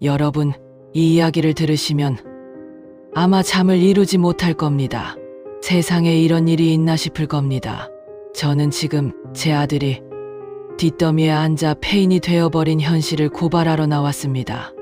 여러분, 이 이야기를 들으시면 아마 잠을 이루지 못할 겁니다. 세상에 이런 일이 있나 싶을 겁니다. 저는 지금 제 아들이 뒷더미에 앉아 폐인이 되어버린 현실을 고발하러 나왔습니다.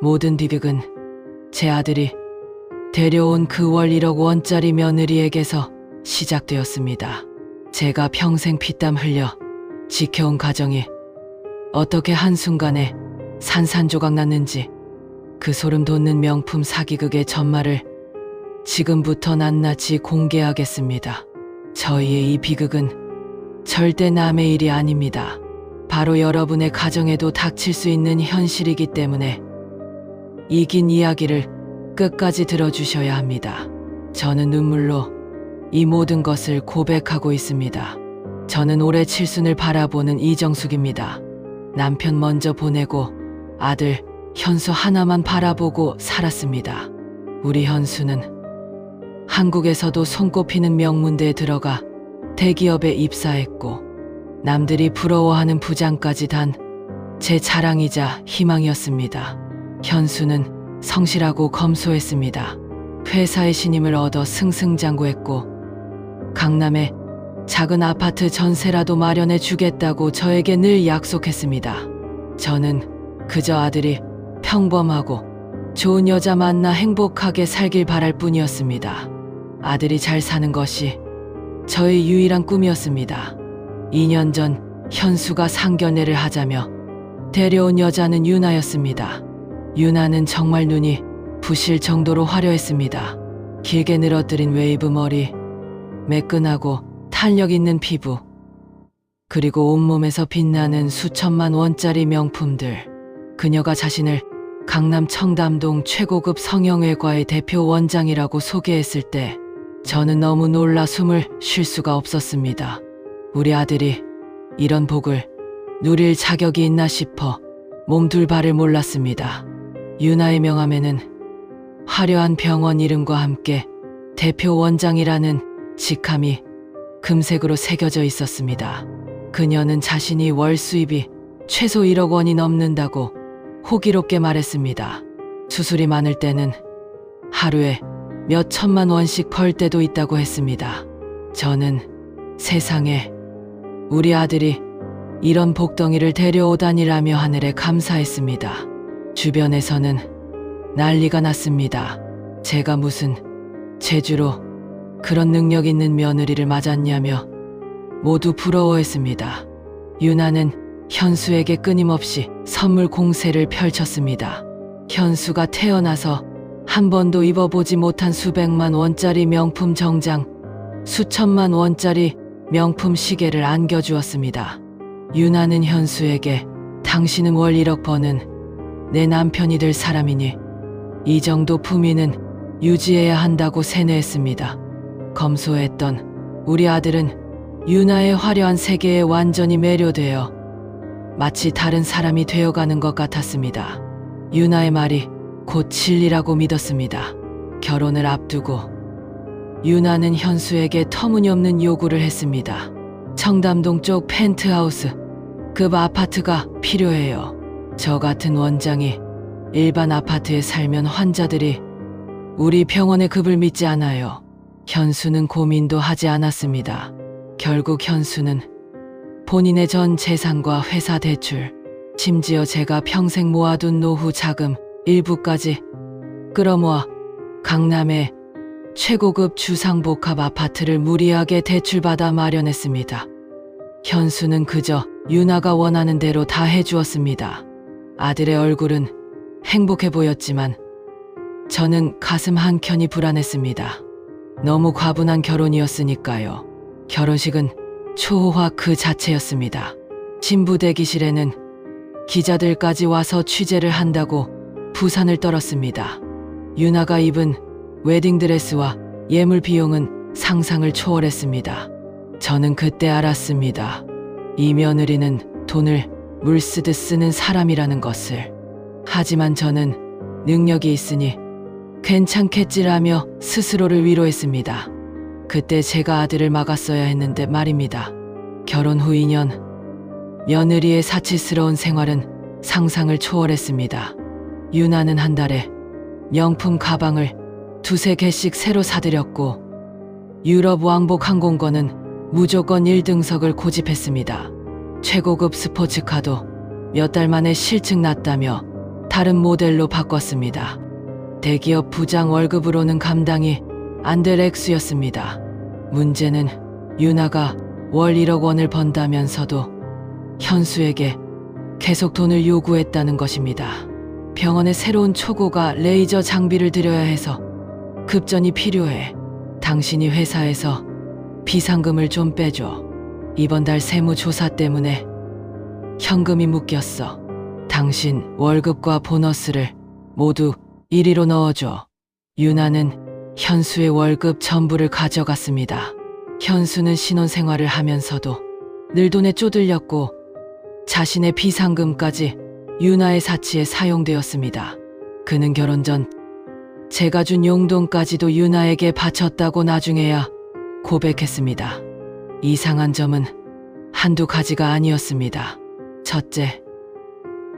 모든 비극은 제 아들이 데려온 그 월 1억 원짜리 며느리에게서 시작되었습니다. 제가 평생 피땀 흘려 지켜온 가정이 어떻게 한순간에 산산조각 났는지, 그 소름 돋는 명품 사기극의 전말을 지금부터 낱낱이 공개하겠습니다. 저희의 이 비극은 절대 남의 일이 아닙니다. 바로 여러분의 가정에도 닥칠 수 있는 현실이기 때문에 이 긴 이야기를 끝까지 들어주셔야 합니다. 저는 눈물로 이 모든 것을 고백하고 있습니다. 저는 올해 칠순을 바라보는 이정숙입니다. 남편 먼저 보내고 아들 현수 하나만 바라보고 살았습니다. 우리 현수는 한국에서도 손꼽히는 명문대에 들어가 대기업에 입사했고 남들이 부러워하는 부장까지 단 제 자랑이자 희망이었습니다. 현수는 성실하고 검소했습니다. 회사의 신임을 얻어 승승장구했고 강남에 작은 아파트 전세라도 마련해 주겠다고 저에게 늘 약속했습니다. 저는 그저 아들이 평범하고 좋은 여자 만나 행복하게 살길 바랄 뿐이었습니다. 아들이 잘 사는 것이 저의 유일한 꿈이었습니다. 2년 전 현수가 상견례를 하자며 데려온 여자는 유나였습니다. 유나는 정말 눈이 부실 정도로 화려했습니다. 길게 늘어뜨린 웨이브 머리, 매끈하고 탄력 있는 피부, 그리고 온몸에서 빛나는 수천만 원짜리 명품들. 그녀가 자신을 강남 청담동 최고급 성형외과의 대표 원장이라고 소개했을 때 저는 너무 놀라 숨을 쉴 수가 없었습니다. 우리 아들이 이런 복을 누릴 자격이 있나 싶어 몸둘 바를 몰랐습니다. 유나의 명함에는 화려한 병원 이름과 함께 대표 원장이라는 직함이 금색으로 새겨져 있었습니다. 그녀는 자신이 월 수입이 최소 1억 원이 넘는다고 호기롭게 말했습니다. 수술이 많을 때는 하루에 몇 천만 원씩 벌 때도 있다고 했습니다. 저는 세상에 우리 아들이 이런 복덩이를 데려오다니라며 하늘에 감사했습니다. 주변에서는 난리가 났습니다. 제가 무슨 재주로 그런 능력 있는 며느리를 맞았냐며 모두 부러워했습니다. 유나는 현수에게 끊임없이 선물 공세를 펼쳤습니다. 현수가 태어나서 한 번도 입어보지 못한 수백만 원짜리 명품 정장, 수천만 원짜리 명품 시계를 안겨주었습니다. 유나는 현수에게 당신은 월 1억 버는 내 남편이 될 사람이니 이 정도 품위는 유지해야 한다고 세뇌했습니다. 검소했던 우리 아들은 유나의 화려한 세계에 완전히 매료되어 마치 다른 사람이 되어가는 것 같았습니다. 유나의 말이 곧 진리라고 믿었습니다. 결혼을 앞두고 유나는 현수에게 터무니없는 요구를 했습니다. 청담동 쪽 펜트하우스 급 아파트가 필요해요. 저 같은 원장이 일반 아파트에 살면 환자들이 우리 병원의 급을 믿지 않아요. 현수는 고민도 하지 않았습니다. 결국 현수는 본인의 전 재산과 회사 대출, 심지어 제가 평생 모아둔 노후 자금 일부까지 끌어모아 강남의 최고급 주상복합 아파트를 무리하게 대출받아 마련했습니다. 현수는 그저 유나가 원하는 대로 다 해주었습니다. 아들의 얼굴은 행복해 보였지만 저는 가슴 한켠이 불안했습니다. 너무 과분한 결혼이었으니까요. 결혼식은 초호화 그 자체였습니다. 신부 대기실에는 기자들까지 와서 취재를 한다고 부산을 떨었습니다. 유나가 입은 웨딩드레스와 예물 비용은 상상을 초월했습니다. 저는 그때 알았습니다. 이 며느리는 돈을 물쓰듯 쓰는 사람이라는 것을. 하지만 저는 능력이 있으니 괜찮겠지라며 스스로를 위로했습니다. 그때 제가 아들을 막았어야 했는데 말입니다. 결혼 후 2년 며느리의 사치스러운 생활은 상상을 초월했습니다. 유나는 한 달에 명품 가방을 두세 개씩 새로 사들였고 유럽 왕복 항공권은 무조건 1등석을 고집했습니다. 최고급 스포츠카도 몇 달 만에 실증 났다며 다른 모델로 바꿨습니다. 대기업 부장 월급으로는 감당이 안 될 액수였습니다. 문제는 유나가 월 1억 원을 번다면서도 현수에게 계속 돈을 요구했다는 것입니다. 병원에 새로운 초고가 레이저 장비를 들여야 해서 급전이 필요해. 당신이 회사에서 비상금을 좀 빼줘. 이번 달 세무조사 때문에 현금이 묶였어. 당신 월급과 보너스를 모두 1위로 넣어줘. 유나는 현수의 월급 전부를 가져갔습니다. 현수는 신혼생활을 하면서도 늘 돈에 쪼들렸고 자신의 비상금까지 유나의 사치에 사용되었습니다. 그는 결혼 전 제가 준 용돈까지도 유나에게 바쳤다고 나중에야 고백했습니다. 이상한 점은 한두 가지가 아니었습니다. 첫째,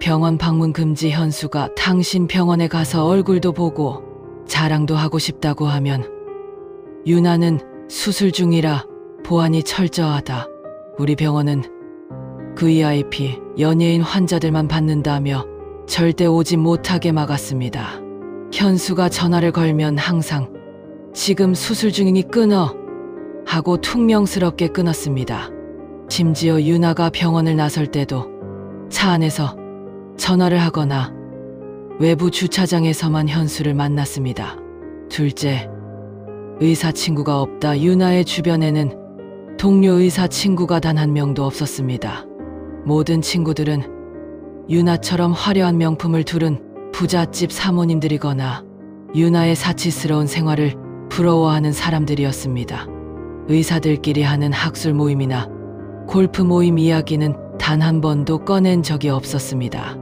병원 방문 금지. 현수가 당신 병원에 가서 얼굴도 보고 자랑도 하고 싶다고 하면 유나는 수술 중이라 보안이 철저하다. 우리 병원은 VIP 연예인 환자들만 받는다며 절대 오지 못하게 막았습니다. 현수가 전화를 걸면 항상 지금 수술 중이니 끊어 하고 퉁명스럽게 끊었습니다. 심지어 유나가 병원을 나설 때도 차 안에서 전화를 하거나 외부 주차장에서만 현수를 만났습니다. 둘째, 의사 친구가 없다. 유나의 주변에는 동료 의사 친구가 단 한 명도 없었습니다. 모든 친구들은 유나처럼 화려한 명품을 두른 부잣집 사모님들이거나 유나의 사치스러운 생활을 부러워하는 사람들이었습니다. 의사들끼리 하는 학술 모임이나 골프 모임 이야기는 단 한 번도 꺼낸 적이 없었습니다.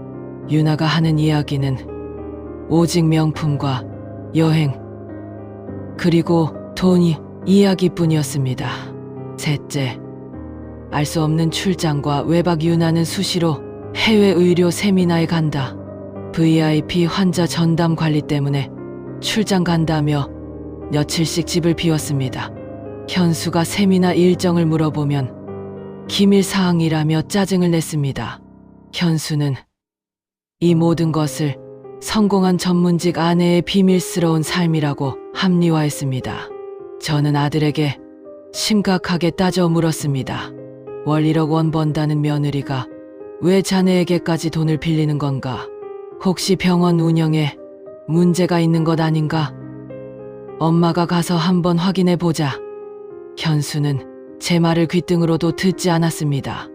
유나가 하는 이야기는 오직 명품과 여행, 그리고 돈이 이야기뿐이었습니다. 셋째, 알 수 없는 출장과 외박. 유나는 수시로 해외 의료 세미나에 간다. VIP 환자 전담 관리 때문에 출장 간다며 며칠씩 집을 비웠습니다. 현수가 세미나 일정을 물어보면 기밀사항이라며 짜증을 냈습니다. 현수는 이 모든 것을 성공한 전문직 아내의 비밀스러운 삶이라고 합리화했습니다. 저는 아들에게 심각하게 따져 물었습니다. 월 1억 원 번다는 며느리가 왜 자네에게까지 돈을 빌리는 건가? 혹시 병원 운영에 문제가 있는 것 아닌가? 엄마가 가서 한번 확인해 보자. 현수는 제 말을 귓등으로도 듣지 않았습니다.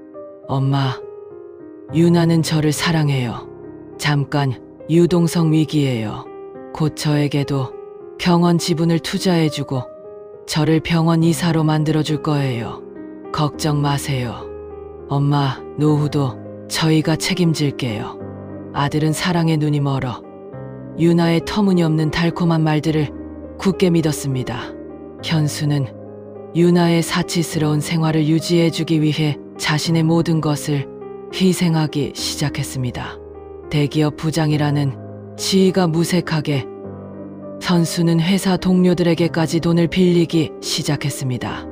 엄마, 유나는 저를 사랑해요. 잠깐 유동성 위기예요. 곧 저에게도 병원 지분을 투자해주고 저를 병원 이사로 만들어줄 거예요. 걱정 마세요. 엄마, 노후도 저희가 책임질게요. 아들은 사랑에 눈이 멀어 유나의 터무니없는 달콤한 말들을 굳게 믿었습니다. 현수는 유나의 사치스러운 생활을 유지해주기 위해 자신의 모든 것을 희생하기 시작했습니다. 대기업 부장이라는 지위가 무색하게 현수는 회사 동료들에게까지 돈을 빌리기 시작했습니다.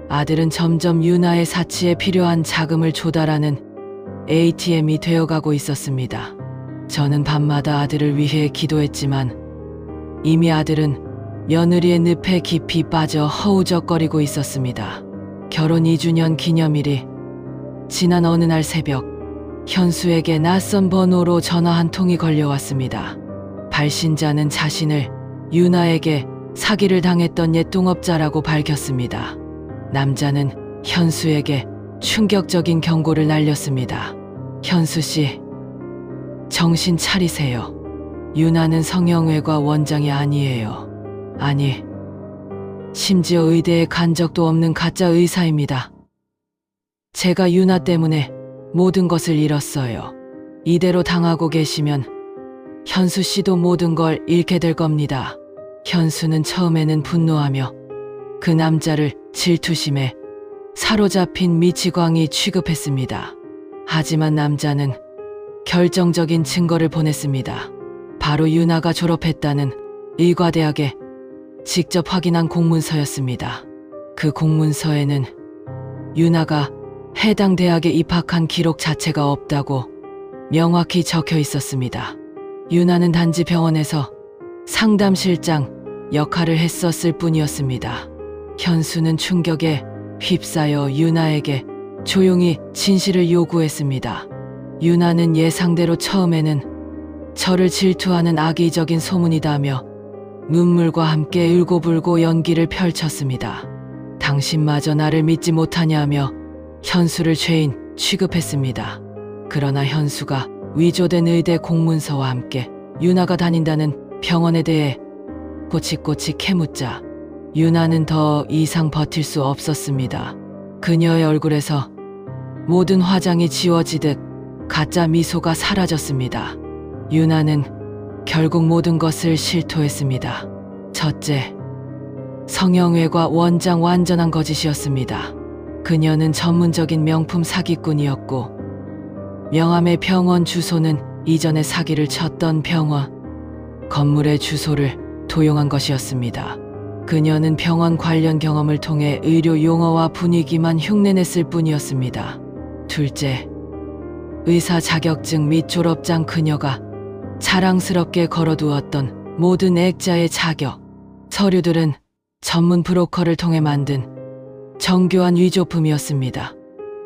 아들은 점점 유나의 사치에 필요한 자금을 조달하는 ATM이 되어가고 있었습니다. 저는 밤마다 아들을 위해 기도했지만 이미 아들은 며느리의 늪에 깊이 빠져 허우적거리고 있었습니다. 결혼 2주년 기념일이 지난 어느 날 새벽, 현수에게 낯선 번호로 전화 한 통이 걸려왔습니다. 발신자는 자신을 유나에게 사기를 당했던 옛 동업자라고 밝혔습니다. 남자는 현수에게 충격적인 경고를 날렸습니다. 현수 씨, 정신 차리세요. 유나는 성형외과 원장이 아니에요. 아니, 심지어 의대에 간 적도 없는 가짜 의사입니다. 제가 유나 때문에 모든 것을 잃었어요. 이대로 당하고 계시면 현수 씨도 모든 걸 잃게 될 겁니다. 현수는 처음에는 분노하며 그 남자를 질투심에 사로잡힌 미치광이 취급했습니다. 하지만 남자는 결정적인 증거를 보냈습니다. 바로 유나가 졸업했다는 의과대학에 직접 확인한 공문서였습니다. 그 공문서에는 유나가 해당 대학에 입학한 기록 자체가 없다고 명확히 적혀 있었습니다. 유나는 단지 병원에서 상담실장 역할을 했었을 뿐이었습니다. 현수는 충격에 휩싸여 유나에게 조용히 진실을 요구했습니다. 유나는 예상대로 처음에는 저를 질투하는 악의적인 소문이다며 눈물과 함께 울고불고 연기를 펼쳤습니다. 당신마저 나를 믿지 못하냐며 현수를 죄인 취급했습니다. 그러나 현수가 위조된 의대 공문서와 함께 유나가 다닌다는 병원에 대해 꼬치꼬치 캐묻자 유나는 더 이상 버틸 수 없었습니다. 그녀의 얼굴에서 모든 화장이 지워지듯 가짜 미소가 사라졌습니다. 유나는 결국 모든 것을 실토했습니다. 첫째, 성형외과 원장 완전한 거짓이었습니다. 그녀는 전문적인 명품 사기꾼이었고 명함의 병원 주소는 이전에 사기를 쳤던 병원 건물의 주소를 도용한 것이었습니다. 그녀는 병원 관련 경험을 통해 의료 용어와 분위기만 흉내냈을 뿐이었습니다. 둘째, 의사 자격증 및 졸업장 그녀가 자랑스럽게 걸어두었던 모든 액자의 자격, 서류들은 전문 브로커를 통해 만든 정교한 위조품이었습니다.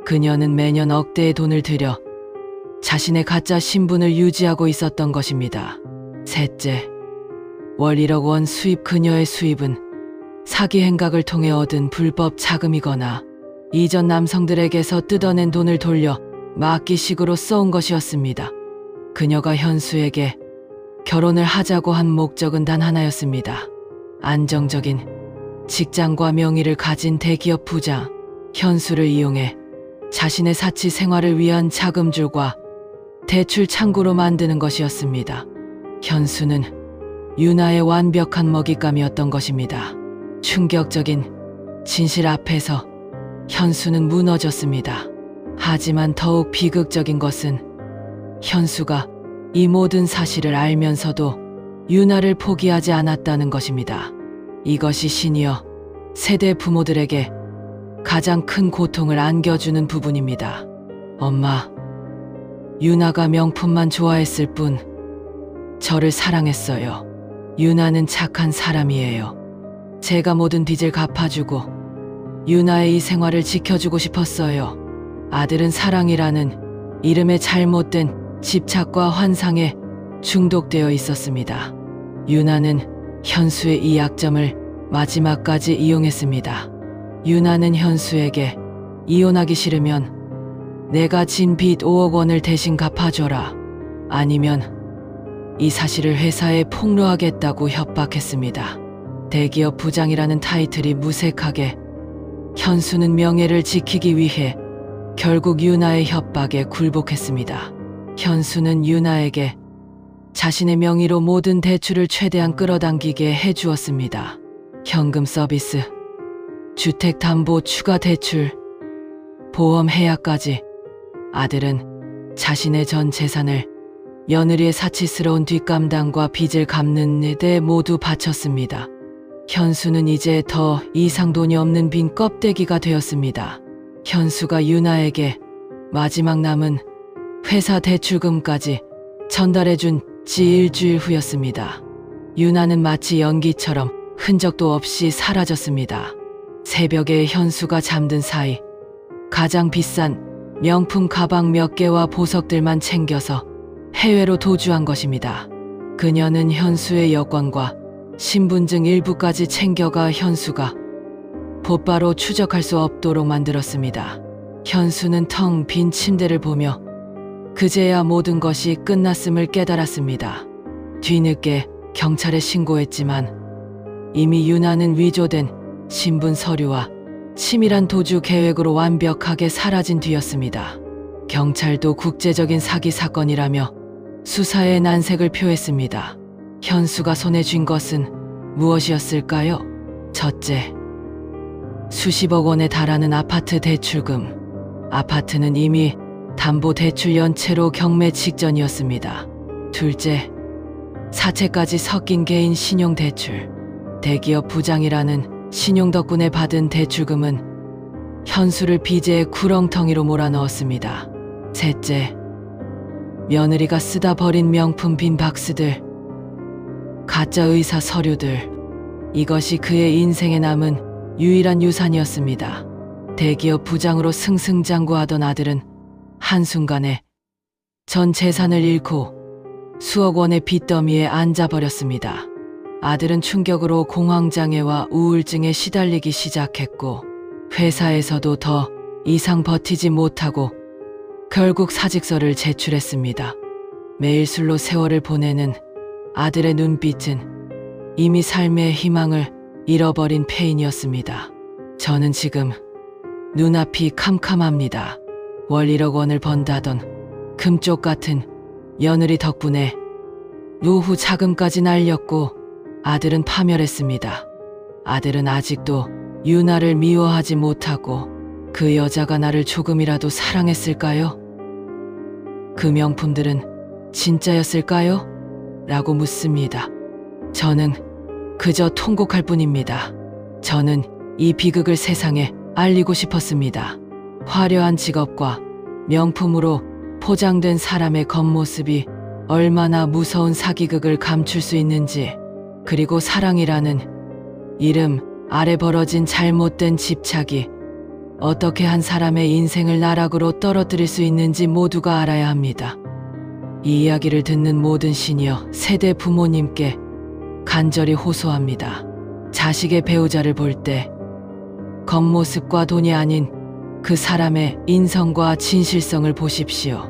그녀는 매년 억대의 돈을 들여 자신의 가짜 신분을 유지하고 있었던 것입니다. 셋째, 월 1억 원 수입 그녀의 수입은 사기 행각을 통해 얻은 불법 자금이거나 이전 남성들에게서 뜯어낸 돈을 돌려 막기식으로 써온 것이었습니다. 그녀가 현수에게 결혼을 하자고 한 목적은 단 하나였습니다. 안정적인 직장과 명의를 가진 대기업 부장 현수를 이용해 자신의 사치 생활을 위한 자금줄과 대출 창구로 만드는 것이었습니다. 현수는 유나의 완벽한 먹잇감이었던 것입니다. 충격적인 진실 앞에서 현수는 무너졌습니다. 하지만 더욱 비극적인 것은 현수가 이 모든 사실을 알면서도 유나를 포기하지 않았다는 것입니다. 이것이 시니어 세대 부모들에게 가장 큰 고통을 안겨주는 부분입니다. 엄마, 유나가 명품만 좋아했을 뿐 저를 사랑했어요. 유나는 착한 사람이에요. 제가 모든 빚을 갚아주고 유나의 이 생활을 지켜주고 싶었어요. 아들은 사랑이라는 이름의 잘못된 집착과 환상에 중독되어 있었습니다. 유나는 현수의 이 약점을 마지막까지 이용했습니다. 유나는 현수에게 이혼하기 싫으면 내가 진 빚 5억 원을 대신 갚아줘라. 아니면 이 사실을 회사에 폭로하겠다고 협박했습니다. 대기업 부장이라는 타이틀이 무색하게 현수는 명예를 지키기 위해 결국 유나의 협박에 굴복했습니다. 현수는 유나에게 자신의 명의로 모든 대출을 최대한 끌어당기게 해주었습니다. 현금 서비스, 주택담보 추가 대출, 보험 해약까지. 아들은 자신의 전 재산을 며느리의 사치스러운 뒷감당과 빚을 갚는 데 모두 바쳤습니다. 현수는 이제 더 이상 돈이 없는 빈 껍데기가 되었습니다. 현수가 유나에게 마지막 남은 회사 대출금까지 전달해준 지 일주일 후였습니다. 유나는 마치 연기처럼 흔적도 없이 사라졌습니다. 새벽에 현수가 잠든 사이 가장 비싼 명품 가방 몇 개와 보석들만 챙겨서 해외로 도주한 것입니다. 그녀는 현수의 여권과 신분증 일부까지 챙겨가 현수가 곧바로 추적할 수 없도록 만들었습니다. 현수는 텅 빈 침대를 보며 그제야 모든 것이 끝났음을 깨달았습니다. 뒤늦게 경찰에 신고했지만 이미 유나는 위조된 신분 서류와 치밀한 도주 계획으로 완벽하게 사라진 뒤였습니다. 경찰도 국제적인 사기 사건이라며 수사에 난색을 표했습니다. 현수가 손에 쥔 것은 무엇이었을까요? 첫째, 수십억 원에 달하는 아파트 대출금. 아파트는 이미 담보대출 연체로 경매 직전이었습니다. 둘째, 사채까지 섞인 개인 신용대출. 대기업 부장이라는 신용 덕분에 받은 대출금은 현수를 빚의 구렁텅이로 몰아넣었습니다. 셋째, 며느리가 쓰다 버린 명품 빈 박스들, 가짜 의사 서류들. 이것이 그의 인생에 남은 유일한 유산이었습니다. 대기업 부장으로 승승장구하던 아들은 한순간에 전 재산을 잃고 수억 원의 빚더미에 앉아버렸습니다. 아들은 충격으로 공황장애와 우울증에 시달리기 시작했고 회사에서도 더 이상 버티지 못하고 결국 사직서를 제출했습니다. 매일 술로 세월을 보내는 아들의 눈빛은 이미 삶의 희망을 잃어버린 폐인이었습니다. 저는 지금 눈앞이 캄캄합니다. 월 1억 원을 번다던 금쪽 같은 며느리 덕분에 노후 자금까지 날렸고 아들은 파멸했습니다. 아들은 아직도 유나를 미워하지 못하고 그 여자가 나를 조금이라도 사랑했을까요? 그 명품들은 진짜였을까요? 라고 묻습니다. 저는 그저 통곡할 뿐입니다. 저는 이 비극을 세상에 알리고 싶었습니다. 화려한 직업과 명품으로 포장된 사람의 겉모습이 얼마나 무서운 사기극을 감출 수 있는지, 그리고 사랑이라는 이름 아래 벌어진 잘못된 집착이 어떻게 한 사람의 인생을 나락으로 떨어뜨릴 수 있는지 모두가 알아야 합니다. 이 이야기를 듣는 모든 시니어 세대 부모님께 간절히 호소합니다. 자식의 배우자를 볼 때 겉모습과 돈이 아닌 그 사람의 인성과 진실성을 보십시오.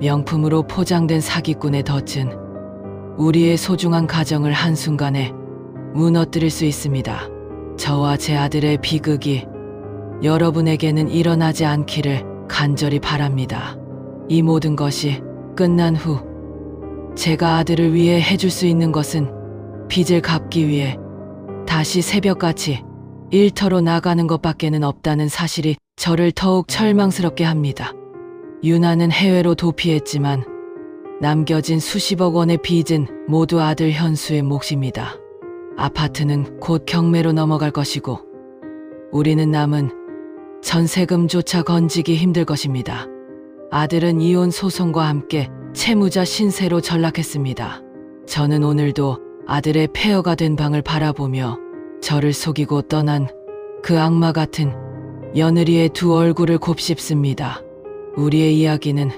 명품으로 포장된 사기꾼의 덫은 우리의 소중한 가정을 한순간에 무너뜨릴 수 있습니다. 저와 제 아들의 비극이 여러분에게는 일어나지 않기를 간절히 바랍니다. 이 모든 것이 끝난 후 제가 아들을 위해 해줄 수 있는 것은 빚을 갚기 위해 다시 새벽같이 일터로 나가는 것밖에는 없다는 사실이 저를 더욱 철망스럽게 합니다. 유나는 해외로 도피했지만 남겨진 수십억 원의 빚은 모두 아들 현수의 몫입니다. 아파트는 곧 경매로 넘어갈 것이고 우리는 남은 전세금조차 건지기 힘들 것입니다. 아들은 이혼 소송과 함께 채무자 신세로 전락했습니다. 저는 오늘도 아들의 폐허가 된 방을 바라보며 저를 속이고 떠난 그 악마 같은 며느리의 두 얼굴을 곱씹습니다. 우리의 이야기는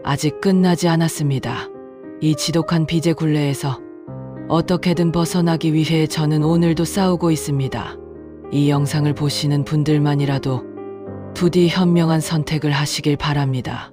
아직 끝나지 않았습니다. 이 지독한 빚의 굴레에서 어떻게든 벗어나기 위해 저는 오늘도 싸우고 있습니다. 이 영상을 보시는 분들만이라도 부디 현명한 선택을 하시길 바랍니다.